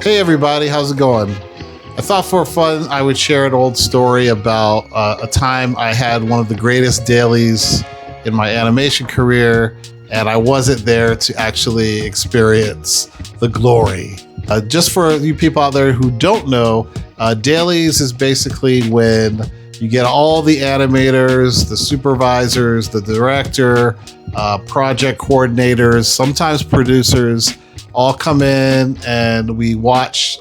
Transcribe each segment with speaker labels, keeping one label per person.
Speaker 1: Hey everybody, how's it going? I thought for fun I would share an old story about a time I had one of the greatest dailies in my animation career, and I wasn't there to actually experience the glory. Just for you people out there who don't know, dailies is basically when you get all the animators, the supervisors, the director, project coordinators, sometimes producers, all come in and we watch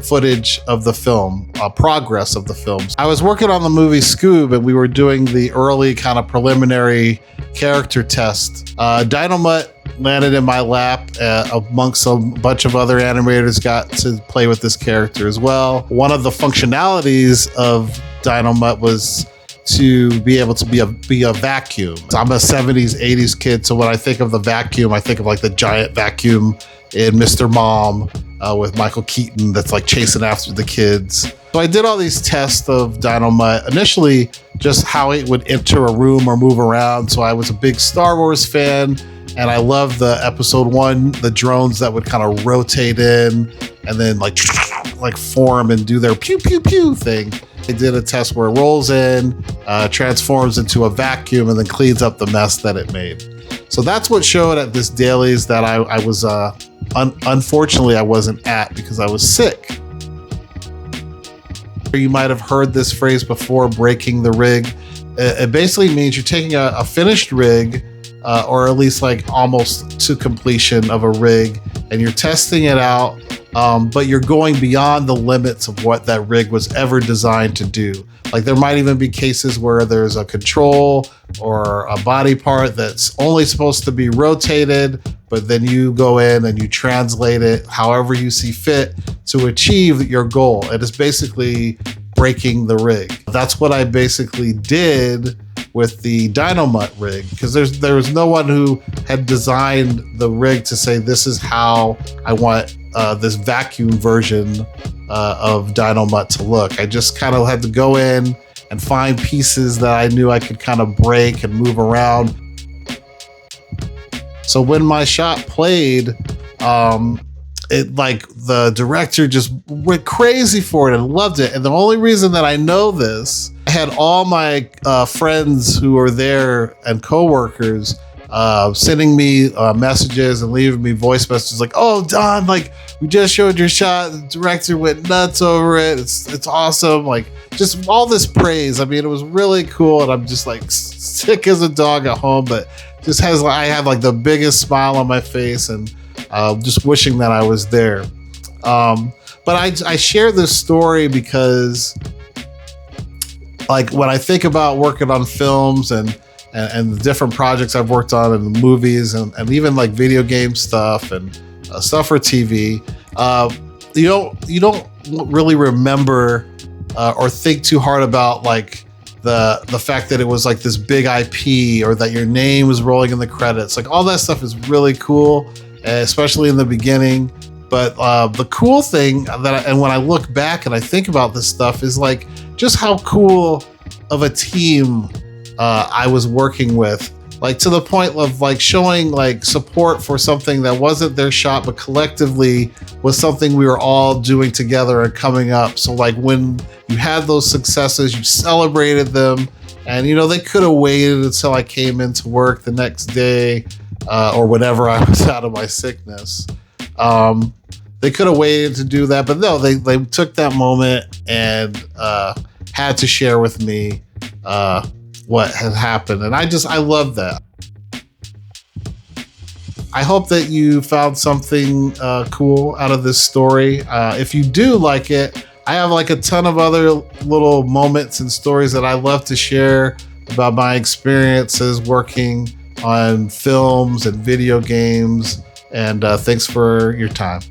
Speaker 1: footage of the film, progress of the films. I was working on the movie Scrib and we were doing the early kind of preliminary character test. Dynamite landed in my lap amongst a bunch of other animators, got to play with this character as well. One of the functionalities of Dynamite was to be able to be a vacuum. I'm a 70s, 80s kid, so when I think of the vacuum, I think of like the giant vacuum in Mr. Mom with Michael Keaton that's like chasing after the kids. So I did all these tests of Dynamite, initially just how it would enter a room or move around. So I was a big Star Wars fan, and I loved the episode 1, the drones that would kind of rotate in and then like form and do their pew pew pew thing. I did a test where it rolls in, transforms into a vacuum, and then cleans up the mess that it made. So that's what showed at this dailies that I was, unfortunately, I wasn't at because I was sick. You might have heard this phrase before, breaking the rig. It basically means you're taking a finished rig, or at least like almost to completion of a rig, and you're testing it out, but you're going beyond the limits of what that rig was ever designed to do. Like there might even be cases where there's a control or a body part that's only supposed to be rotated, but then you go in and you translate it however you see fit to achieve your goal. It is basically breaking the rig. That's what I basically did with the Dynamite rig, because there was no one who had designed the rig to say this is how I want this vacuum version of Dynamite to look. I just kind of had to go in and find pieces that I knew I could kind of break and move around. So when my shot played, it like the director just went crazy for it and loved it. And the only reason that I know this, I had all my friends who were there and coworkers sending me messages and leaving me voice messages like, "Oh, Don, like we just showed your shot. The director went nuts over it. It's awesome." Like just all this praise. I mean, it was really cool, and I'm just like sick as a dog at home, but just I had like the biggest smile on my face and just wishing that I was there. But I share this story because like when I think about working on films and the different projects I've worked on and the movies and even like video game stuff and stuff for TV, you don't really remember or think too hard about like the fact that it was like this big IP or that your name was rolling in the credits. Like all that stuff is really cool, especially in the beginning. But the cool thing and when I look back and I think about this stuff is like just how cool of a team I was working with, like to the point of like showing like support for something that wasn't their shot, but collectively was something we were all doing together and coming up. So like when you had those successes, you celebrated them, and you know, they could have waited until I came into work the next day or whenever I was out of my sickness. They could have waited to do that, but no, they took that moment and had to share with me what had happened. And I love that. I hope that you found something cool out of this story. If you do like it, I have like a ton of other little moments and stories that I love to share about my experiences working on films and video games. And thanks for your time.